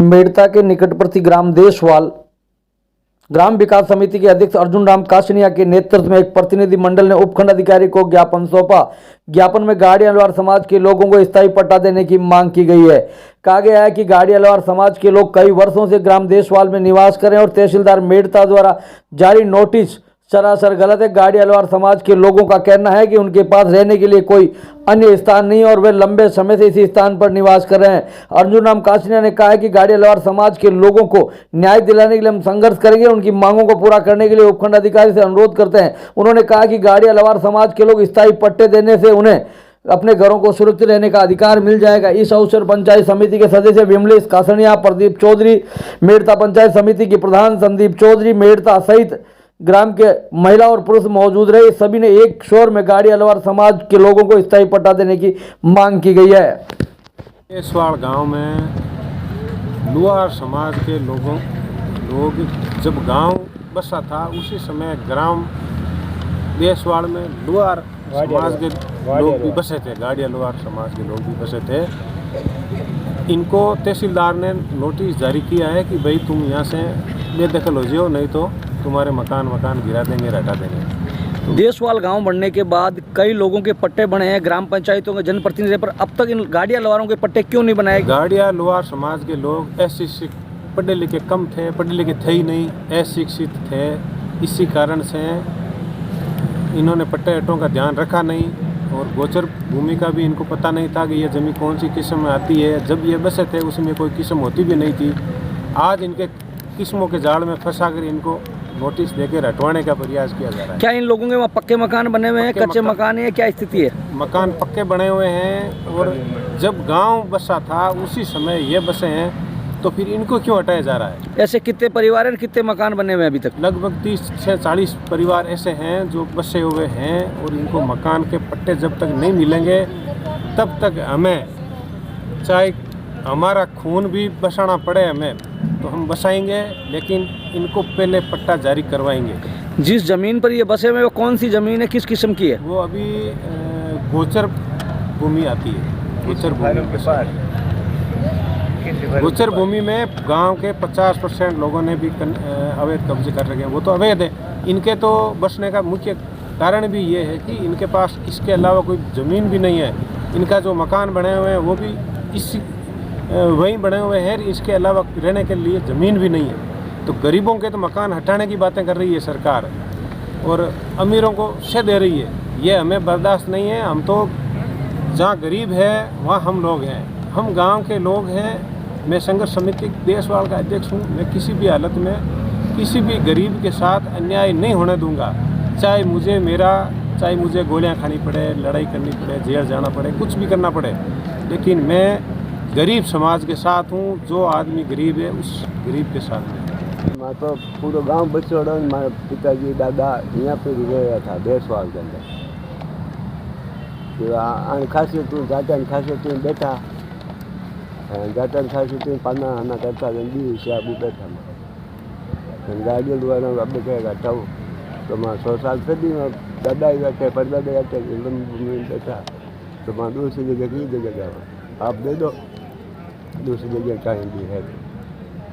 मेड़ता के निकटवर्ती ग्राम देशवाल ग्राम विकास समिति के अध्यक्ष अर्जुन राम कासनिया के नेतृत्व में एक प्रतिनिधि मंडल ने उपखंड अधिकारी को ज्ञापन सौंपा। ज्ञापन में गाड़ी अलवार समाज के लोगों को स्थायी पट्टा देने की मांग की गई है। कहा गया है कि गाड़ी अलवार समाज के लोग कई वर्षों से ग्राम देशवाल में निवास करें और तहसीलदार मेड़ता द्वारा जारी नोटिस सरासर गलत है। गाड़ी अलवार समाज के लोगों का कहना है कि उनके पास रहने के लिए कोई अन्य स्थान नहीं और वे लंबे समय से इसी स्थान पर निवास कर रहे हैं। अर्जुन राम कासनिया ने कहा है कि गाड़ी अलवार समाज के लोगों को न्याय दिलाने के लिए हम संघर्ष करेंगे। उनकी मांगों को पूरा करने के लिए उपखंड अधिकारी से अनुरोध करते हैं। उन्होंने कहा कि गाड़ी अलवार समाज के लोग स्थायी पट्टे देने से उन्हें अपने घरों को सुरक्षित रहने का अधिकार मिल जाएगा। इस अवसर पंचायत समिति के सदस्य विमलेश कासनिया, प्रदीप चौधरी, मेड़ता पंचायत समिति के प्रधान संदीप चौधरी, मेड़ता सहित ग्राम के महिला और पुरुष मौजूद रहे। सभी ने एक स्वर में गाड़ी अलवार समाज के लोगों को स्थायी पट्टा देने की मांग की गई है। देशवाल गांव में लुहार समाज के लोग जब गांव बसा था उसी समय ग्राम देशवाल में लुहार समाज के लोग भी बसे थे। गाड़ी लुहार समाज के लोग भी बसे थे। इनको तहसीलदार ने नोटिस जारी किया है कि भाई तुम यहाँ से बेदखल हो जाओ, नहीं तो तुम्हारे मकान गिरा देंगे, हटा देंगे। देशवाल गांव बनने के बाद कई लोगों के पट्टे बने हैं ग्राम पंचायतों के जनप्रतिनिधि, पर अब तक इन गाड़िया लवारों के पट्टे क्यों नहीं बनाए? गाड़िया लुहार समाज के लोग अशिक्षित, पढ़े लिखे कम थे, पढ़े लिखे थे ही नहीं, अशिक्षित थे। इसी कारण से इन्होंने पट्टे हटों का ध्यान रखा नहीं और गोचर भूमि का भी इनको पता नहीं था कि यह जमीन कौन सी किस्म में आती है। जब ये बसे थे उसमें कोई किस्म होती भी नहीं थी। आज इनके किस्मों के जाल में फंसाकर इनको नोटिस देकर हटवाने का प्रयास किया जा रहा है। क्या इन लोगों के वहाँ पक्के मकान बने हुए हैं, कच्चे मकान है, क्या स्थिति है? मकान पक्के बने हुए हैं और जब गांव बसा था उसी समय ये बसे हैं, तो फिर इनको क्यों हटाया जा रहा है? ऐसे कितने परिवार हैं, कितने मकान बने हुए हैं अभी तक? लगभग 30 से 40 परिवार ऐसे हैं जो बसे हुए हैं और इनको मकान के पट्टे जब तक नहीं मिलेंगे तब तक हमें, चाहे हमारा खून भी बसाना पड़े हमें, तो हम बसाएंगे, लेकिन इनको पहले पट्टा जारी करवाएंगे। जिस जमीन पर ये बसे हुए वो कौन सी जमीन है, किस किस्म की है? वो अभी गोचर भूमि आती है। गोचर भूमि में गांव के 50% लोगों ने भी अवैध कब्जे कर रखे हैं। वो तो अवैध है। इनके तो बसने का मुख्य कारण भी ये है कि इनके पास इसके अलावा कोई ज़मीन भी नहीं है। इनका जो मकान बने हुए हैं वो भी इसी वहीं बने हुए हैं, इसके अलावा रहने के लिए ज़मीन भी नहीं है। तो गरीबों के तो मकान हटाने की बातें कर रही है सरकार और अमीरों को से दे रही है। ये हमें बर्दाश्त नहीं है। हम तो जहाँ गरीब है वहाँ हम लोग हैं, हम गांव के लोग हैं। मैं संघर्ष समिति देशवाल का अध्यक्ष हूँ। मैं किसी भी हालत में किसी भी गरीब के साथ अन्याय नहीं होने दूंगा, चाहे मुझे गोलियाँ खानी पड़े, लड़ाई करनी पड़े, जेल जाना पड़े, कुछ भी करना पड़े, लेकिन मैं गरीब समाज के साथ हूँ। जो आदमी गरीब है उस गरीब के साथ हूँ। मैं तो पूरा गांव बचोड़ा, मेरे पिताजी दादा यहाँ पे गया था देशवाल के अंदर। खासी तू जाता खासी तू बैठा जाता खासी तू पाना आना करता दी से आबू बैठा गाड़ी द्वारा अब कहेगा तब तो मैं 100 साल सदी में दादा बैठे परदादा बैठा, तो मैं दूसरी जगह की जगह जाओ, आप दे दो, दूसरी जगह कहीं भी है।